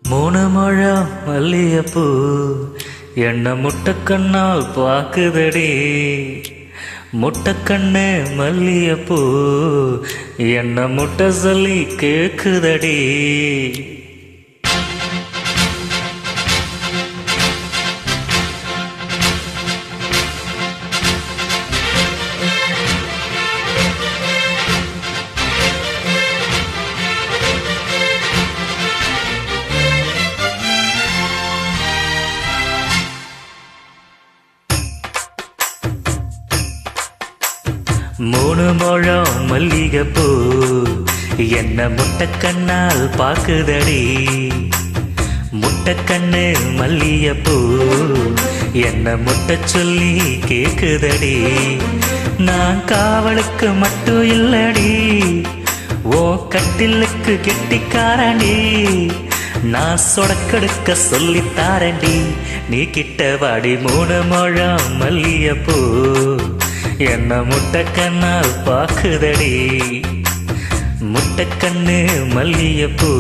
மூணு முழம் மல்லியப்பூ என்ன முட்டைக்கண்ணால் பாக்குதடி. முட்டைக்கண்ணு மல்லியப்பூ என்ன முட்டை சொல்லி கேக்குதடி. மூணு முழம் மல்லிகைப்பூ என்ன முட்டைக்கண்ணால் பாக்குதடி. முட்டைக்கண்ணு மல்லிகைப்பூ என்ன முட்டை சொல்லி கேக்குதடி. நான் காவலுக்கு மட்டும் இல்லடி, ஓ கட்டிலுக்கு கெட்டிக்காரண்டி. நான் சொடக்கெடுக்க சொல்லித்தாரண்டி, நீ கிட்ட வாடி. மூணு முழம் மல்லிகைப்பூ என்ன முட்டைக்கண்ணால் பாக்குதடி. முட்டைக்கண்ணு மல்லியப்பூ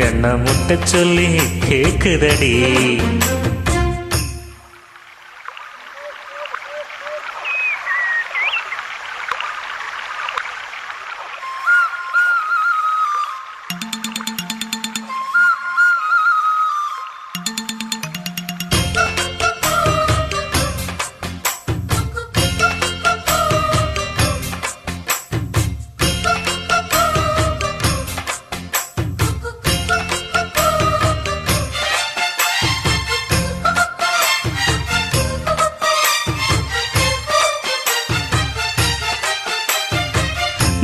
என்ன முட்டை சொல்லி கேக்குதடி.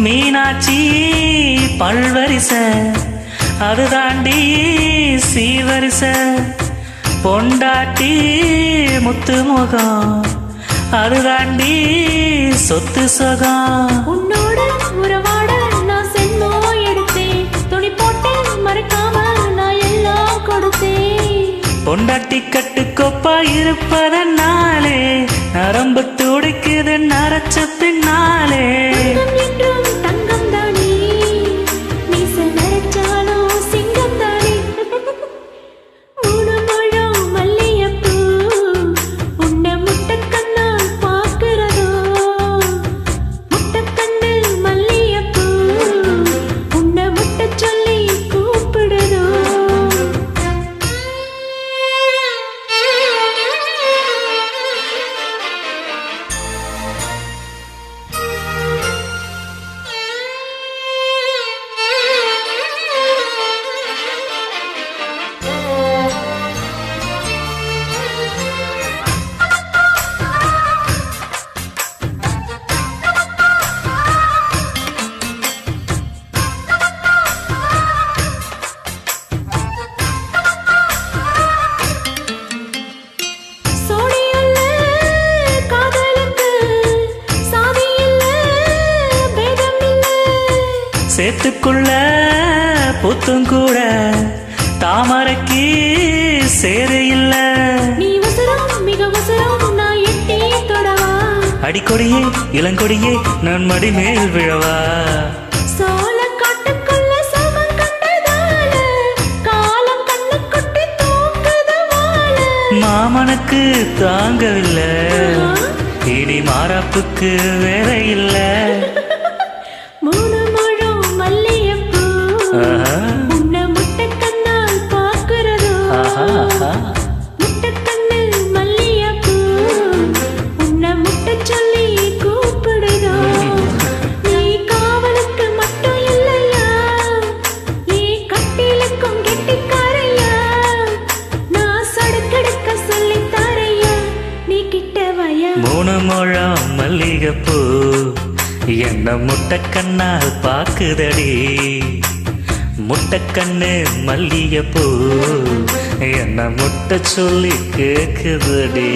மீனாட்சி பல்வரிச அது தாண்டி சீவரிச. பொண்டாட்டி முத்து முகம் அது தாண்டி சொத்து சுகம். உன்னோட உறவாட நான் சென்னோ எடுத்தேன், துணி போட்டேன் மறக்காம நான் எல்லாம் கொடுத்தேன். பொண்டாட்டி கட்டுக்கோப்பா இருப்பதனாலே நரம்பு துடிக்குது நரச்ச பின்னாலே. என்றும் தங்கம் தானே, மீச நரைச்சாலும் சிங்கம் தானே. மூணு முழம் மல்லியப்பூ உன்னை முட்டைக்கண்ணால் பார்க்கிறதோ. முட்டைக்கண்ணு மல்லியப்பூ உன்னை முட்டை சொல்லி கூப்பிடுதோ. சேத்துக்குள்ள புத்தும் கூட தாமரைக்கு சேரு இல்ல. நீ வசரம் மிக வசரம் நான் எட்டி தொடவா. அடிக்கொடியே இளங்கொடியே நான் மடி மேல் விழவா. சோழ காட்டுக்குள்ள சமம் கண்டதால காலம் கண்ணு குட்டி தூக்குது வாழ. மாமனுக்கு தாங்கவில்லை, இனி மாறாப்புக்கு வேற இல்ல. மூணு முழம் மல்லியப்பூ உன்னை முட்டைக்கண்ணால் பார்க்கிறதோ. முட்டைக்கண்ணு மல்லியப்பூ உன்னை முட்டை சொல்லி கூப்பிடுதோ. நீ காவலுக்கு மட்டும் இல்லையா, நீ கட்டிலுக்கும் கெட்டிக்காரையா. நான் சொடக்கெடுக்க சொல்லித்தாரையா, நீ கிட்ட வாயா. மூணு முழம் மல்லிகைப்பூ என்ன முட்டைக்கண்ணால் பாக்குதடி. முட்டைக்கண்ணு மல்லிகைப்பூ என்ன முட்டை சொல்லி கேக்குதடி.